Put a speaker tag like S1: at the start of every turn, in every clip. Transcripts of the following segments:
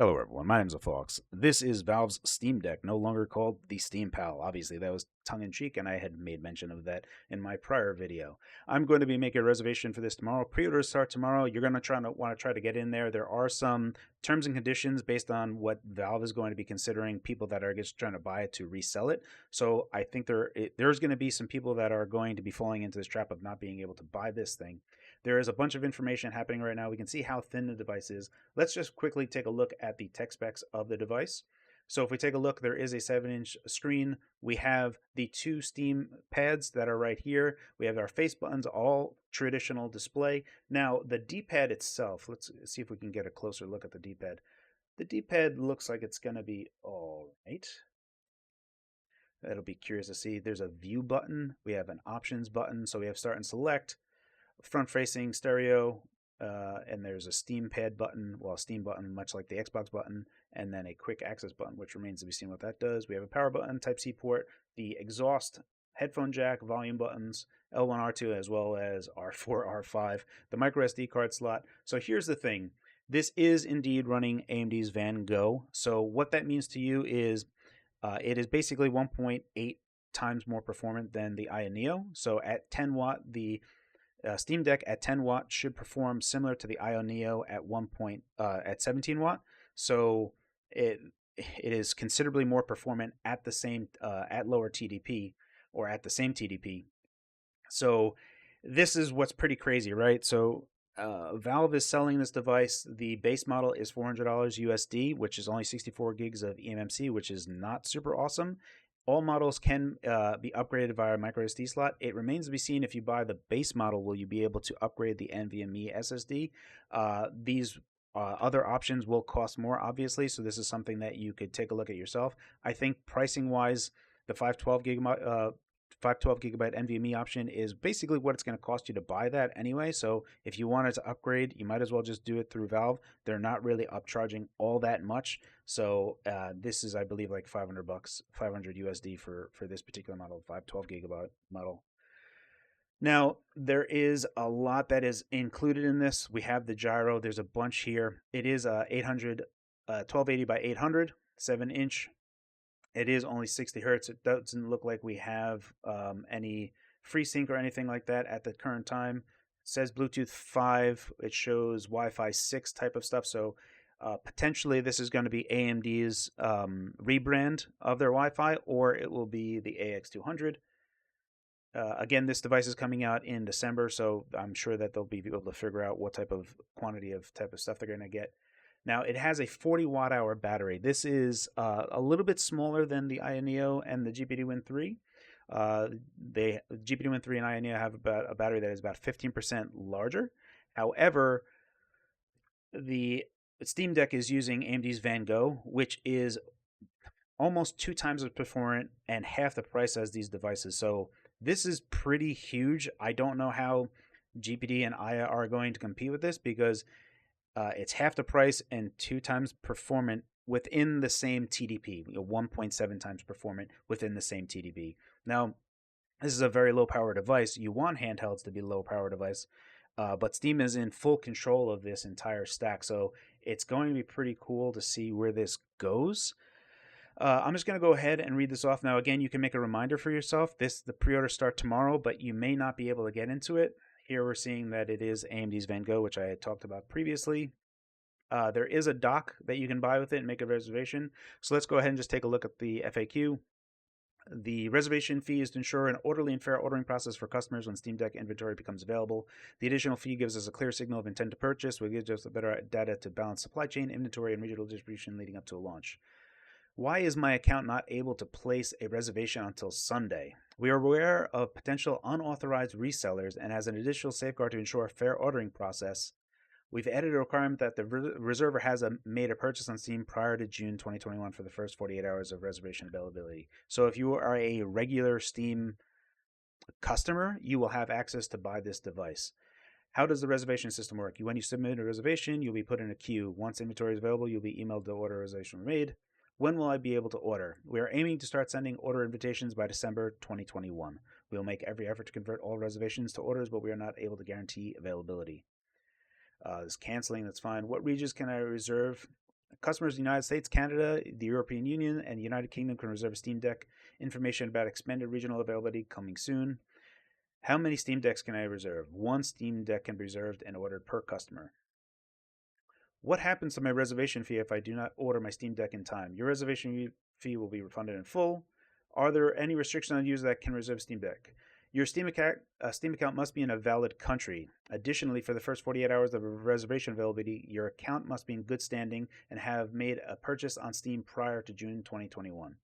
S1: Hello, everyone. My name is Phawx. This is Valve's Steam Deck, no longer called the Steam Pal. Obviously, that was tongue in cheek, and I had made mention of that in my prior video. I'm going to be making a reservation for this tomorrow. Pre-orders start tomorrow. You're going to want to try to get in there. There are some terms and conditions based on what Valve is going to be considering people that are just trying to buy it to resell it. So I think there's going to be some people that are going to be falling into this trap of not being able to buy this thing. There is a bunch of information happening right now. We can see how thin the device is. Let's just quickly take a look at the tech specs of the device. So if we take a look, there is a 7-inch screen. We have the two Steam pads that are right here. We have our face buttons, all traditional display. Now, the D-pad itself, let's see if we can get a closer look at the D-pad. The D-pad looks like it's going to be all right. That'll be curious to see. There's a view button. We have an options button. So we have start and select, front-facing stereo, and there's a Steam pad button, well, a Steam button, much like the Xbox button, and then a quick access button, which remains to be seen what that does. We have a power button, Type-C port, the exhaust, headphone jack, volume buttons, L1, R2, as well as R4, R5, the micro SD card slot. So here's the thing. This is indeed running AMD's Van Go. So what that means to you is it is basically 1.8 times more performant than the Aya Neo. So at 10 watt, the Steam Deck at 10 watt should perform similar to the Io Neo at at 17 watt. So it is considerably more performant at the same at lower TDP or at the same TDP. So this is what's pretty crazy, right? So Valve is selling this device. The base model is $400 USD, which is only 64 gigs of eMMC, which is not super awesome. All models can be upgraded via micro SD slot. It remains to be seen if you buy the base model, will you be able to upgrade the NVMe SSD? These other options will cost more, obviously, so this is something that you could take a look at yourself. I think pricing-wise, the 512 gigabyte NVMe option is basically what it's going to cost you to buy that anyway. So if you wanted to upgrade, you might as well just do it through Valve. They're not really upcharging all that much. So this is, I believe, like $500, 500 USD for this particular model, 512 gigabyte model. Now, there is a lot that is included in this. We have the gyro. There's a bunch here. It is 1280 by 800, 7-inch. It is only 60 hertz. It doesn't look like we have any FreeSync or anything like that at the current time. It says Bluetooth 5. It shows Wi-Fi 6 type of stuff. So potentially this is going to be AMD's rebrand of their Wi-Fi, or it will be the AX200. Again, this device is coming out in December, so I'm sure that they'll be able to figure out what type of stuff they're going to get. Now, it has a 40 watt hour battery. This is a little bit smaller than the Aya Neo and the GPD Win 3. GPD Win 3 and Aya Neo have about a battery that is about 15% larger. However, the Steam Deck is using AMD's Van Go, which is almost 2 times as performant and half the price as these devices. So this is pretty huge. I don't know how GPD and Aya are going to compete with this because it's half the price and 2 times performant within the same TDP, 1.7 times performant within the same TDP. Now, this is a very low power device. You want handhelds to be low power device, but Steam is in full control of this entire stack. So it's going to be pretty cool to see where this goes. I'm just going to go ahead and read this off. Now, again, you can make a reminder for yourself. The pre-order start tomorrow, but you may not be able to get into it. Here we're seeing that it is AMD's Van Go, which I had talked about previously. There is a dock that you can buy with it and make a reservation. So let's go ahead and just take a look at the FAQ. The reservation fee is to ensure an orderly and fair ordering process for customers when Steam Deck inventory becomes available. The additional fee gives us a clear signal of intent to purchase, which gives us better data to balance supply chain, inventory, and regional distribution leading up to a launch. Why is my account not able to place a reservation until Sunday? We are aware of potential unauthorized resellers, and as an additional safeguard to ensure a fair ordering process, we've added a requirement that the reserver has made a purchase on Steam prior to June 2021 for the first 48 hours of reservation availability. So if you are a regular Steam customer, you will have access to buy this device. How does the reservation system work? When you submit a reservation, you'll be put in a queue. Once inventory is available, you'll be emailed the order reservation made. When will I be able to order? We are aiming to start sending order invitations by December 2021. We will make every effort to convert all reservations to orders, but we are not able to guarantee availability. This canceling, that's fine. What regions can I reserve? Customers in the United States, Canada, the European Union, and the United Kingdom can reserve a Steam Deck. Information about expanded regional availability coming soon. How many Steam Decks can I reserve? One Steam Deck can be reserved and ordered per customer. What happens to my reservation fee if I do not order my Steam Deck in time? Your reservation fee will be refunded in full. Are there any restrictions on users that can reserve Steam Deck? Your Steam account must be in a valid country. Additionally, for the first 48 hours of reservation availability, your account must be in good standing and have made a purchase on Steam prior to June 2021.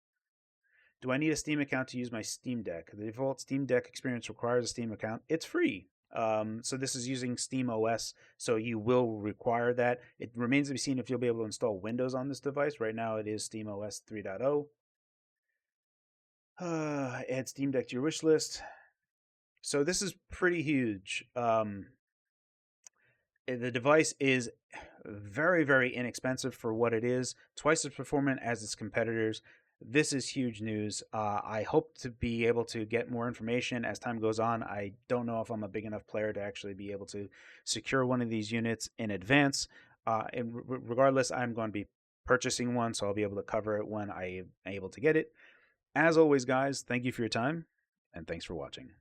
S1: Do I need a Steam account to use my Steam Deck? The default Steam Deck experience requires a Steam account. It's free. So this is using Steam OS, so you will require that. It remains to be seen if you'll be able to install Windows on this device. Right now it is Steam OS 3.0. Add Steam Deck to your wish list. So this is pretty huge. The device is very, very inexpensive for what it is, twice as performant as its competitors. This is huge news. I hope to be able to get more information as time goes on. I don't know if I'm a big enough player to actually be able to secure one of these units in advance. And regardless, I'm going to be purchasing one, so I'll be able to cover it when I'm able to get it. As always, guys, thank you for your time, and thanks for watching.